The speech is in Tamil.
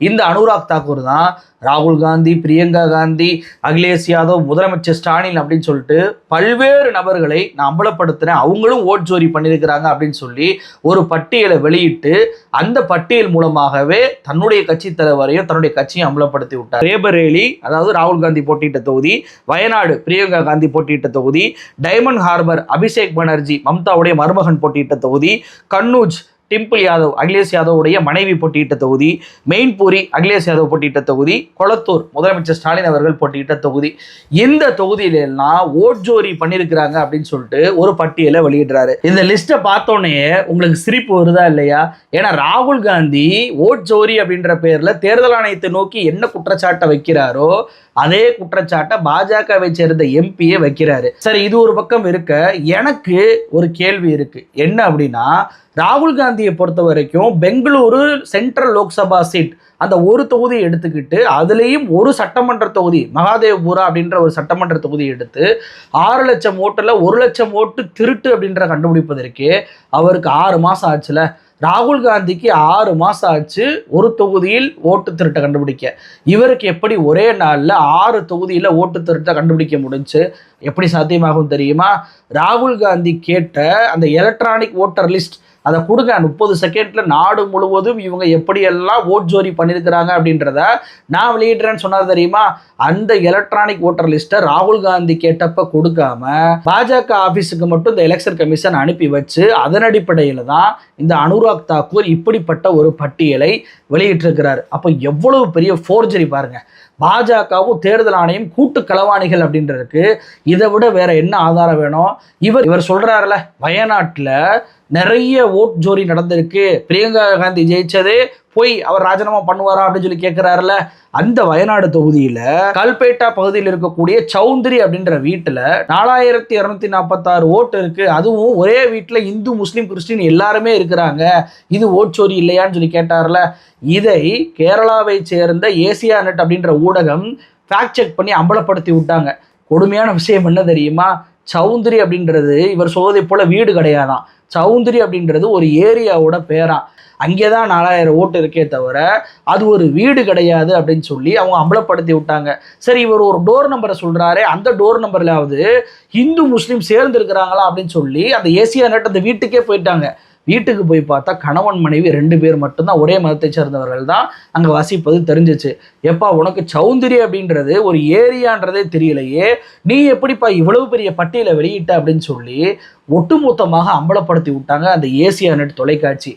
இந்த அனுராக் தாக்கூர் தான் ராகுல் காந்தி, பிரியங்கா காந்தி, அகிலேஷ் யாதவ், முதலமைச்சர் ஸ்டாலின் அப்படின்னு சொல்லிட்டு பல்வேறு நபர்களை நான் அம்பலப்படுத்துறேன், அவங்களும் ஓட் ஜோரி பண்ணியிருக்கிறாங்க அப்படின்னு சொல்லி ஒரு பட்டியலை வெளியிட்டு அந்த பட்டியல் மூலமாகவே தன்னுடைய கட்சி தலைவரையும் தன்னுடைய கட்சியும் அம்பலப்படுத்தி விட்டார். ரேபரேலி, அதாவது ராகுல் காந்தி போட்டியிட்ட தொகுதி, வயநாடு பிரியங்கா காந்தி போட்டியிட்ட தொகுதி, டைமண்ட் ஹார்பர் அபிஷேக் பானர்ஜி மம்தாவுடைய மருமகன் போட்டியிட்ட தொகுதி, கன்னூஜ் டிம்பிள் யாதவ் அகிலேஷ் யாதவுடைய மனைவி போட்டியிட்ட தொகுதி, மெயின்பூரி அகிலேஷ் யாதவ் போட்டியிட்ட தொகுதி, கொளத்தூர் முதலமைச்சர் ஸ்டாலின் அவர்கள் போட்டியிட்ட தொகுதி. இந்த தொகுதியிலாம் ஓட் ஜோரி பண்ணியிருக்கிறாங்க அப்படின்னு சொல்லிட்டு ஒரு பட்டியலை வெளியிடுறாரு. இந்த லிஸ்ட்டை பார்த்தோன்னே உங்களுக்கு சிரிப்பு வருதா இல்லையா? ஏன்னா ராகுல் காந்தி ஓட் ஜோரி அப்படின்ற பேர்ல தேர்தல் ஆணையத்தை நோக்கி என்ன குற்றச்சாட்டை வைக்கிறாரோ அதே குற்றச்சாட்டை பாஜகவை சேர்ந்த எம்பியை வைக்கிறாரு. சரி, இது ஒரு பக்கம் இருக்க, எனக்கு ஒரு கேள்வி இருக்கு. என்ன அப்படின்னா, ராகுல் காந்தியை பொறுத்த வரைக்கும் பெங்களூரு சென்ட்ரல் லோக்சபா சீட் அந்த ஒரு தொகுதியை எடுத்துக்கிட்டு அதுலேயும் ஒரு சட்டமன்ற தொகுதி மகாதேவ்புரா அப்படின்ற ஒரு சட்டமன்ற தொகுதியை எடுத்து 6 லட்சம் ஓட்டில் 1 லட்சம் ஓட்டு திருட்டு அப்படின்ற கண்டுபிடிப்பதற்கு அவருக்கு 6 மாதம் ஆச்சுல. ராகுல் காந்திக்கு 6 மாதம் ஆச்சு ஒரு தொகுதியில் ஓட்டு திருட்டை கண்டுபிடிக்க. இவருக்கு எப்படி ஒரே நாளில் 6 தொகுதியில் ஓட்டு திருட்டை கண்டுபிடிக்க முடிஞ்சு? எப்படி சாத்தியமாகும் தெரியுமா? ராகுல் காந்தி கேட்ட அந்த எலக்ட்ரானிக் ஓட்டர் லிஸ்ட் அதை கொடுங்க, 30 செகண்டில் நாடு முழுவதும் இவங்க எப்படியெல்லாம் ஓட் ஜோரி பண்ணியிருக்கிறாங்க அப்படின்றத நான் வெளியிடுறேன்னு சொன்னார் தெரியுமா? அந்த எலக்ட்ரானிக் ஓட்டர் லிஸ்ட்டை ராகுல் காந்தி கேட்டப்ப கொடுக்காம பாஜக ஆஃபீஸுக்கு மட்டும் இந்த எலெக்ஷன் கமிஷன் அனுப்பி வச்சு அதன் அடிப்படையில் தான் இந்த அனுராக் தாக்கூர் இப்படிப்பட்ட ஒரு பட்டியலை வெளியிட்டிருக்கிறார். அப்போ எவ்வளவு பெரிய ஃபோர்ஜரி பாருங்க. பாஜகவும் தேர்தல் ஆணையம் கூட்டு களவாணிகள் அப்படின்றதுக்கு இதை விட வேற என்ன ஆதாரம் வேணும்? இவர் சொல்றாருல, வயநாட்டில் நிறைய ஓட் ஜோரி நடந்திருக்கு, பிரியங்கா காந்தி ஜெயிச்சதே போய் அவர் ராஜினாமா பண்ணுவாரா அப்படின்னு சொல்லி கேட்கிறாருல. அந்த வயநாடு தொகுதியில கல்பேட்டா பகுதியில் இருக்கக்கூடிய சௌத்ரி அப்படின்ற வீட்டுல 4246 ஓட்டு இருக்கு. அதுவும் ஒரே வீட்டுல இந்து, முஸ்லீம், கிறிஸ்டின் எல்லாருமே இருக்கிறாங்க. இது ஓட் சோரி இல்லையான்னு சொல்லி கேட்டார்ல. இதை கேரளாவை சேர்ந்த ஏசியா நெட் அப்படின்ற ஊடகம் ஃபேக்ட் செக் பண்ணி அம்பலப்படுத்தி விட்டாங்க. கொடுமையான விஷயம் என்ன தெரியுமா? சௌத்ரி அப்படின்றது இவர் சொல்வதை போல வீடு கிடையாதான். சௌத்ரி அப்படின்றது ஒரு ஏரியாவோட பேரா. அங்கே தான் 4000 ஓட்டு இருக்கே தவிர அது ஒரு வீடு கிடையாது அப்படின்னு சொல்லி அவங்க அம்பலப்படுத்தி விட்டாங்க. சரி, இவர் ஒரு டோர் நம்பரை சொல்கிறாரு, அந்த டோர் நம்பர்லாவது இந்து முஸ்லீம் சேர்ந்து இருக்கிறாங்களா அப்படின்னு சொல்லி அந்த ஏசியா நெட் அந்த வீட்டுக்கே போயிட்டாங்க. வீட்டுக்கு போய் பார்த்தா கணவன் மனைவி 2 பேர் மட்டும்தான், ஒரே மதத்தை சேர்ந்தவர்கள் தான் அங்கே வசிப்பது தெரிஞ்சிச்சு. எப்பா, உனக்கு சௌந்தரி அப்படின்றது ஒரு ஏரியான்றதே தெரியலையே, நீ எப்படிப்பா இவ்வளவு பெரிய பட்டியலை வெளியிட்ட அப்படின்னு சொல்லி ஒட்டுமொத்தமாக அம்பலப்படுத்தி விட்டாங்க அந்த ஏசியா நெட் தொலைக்காட்சி.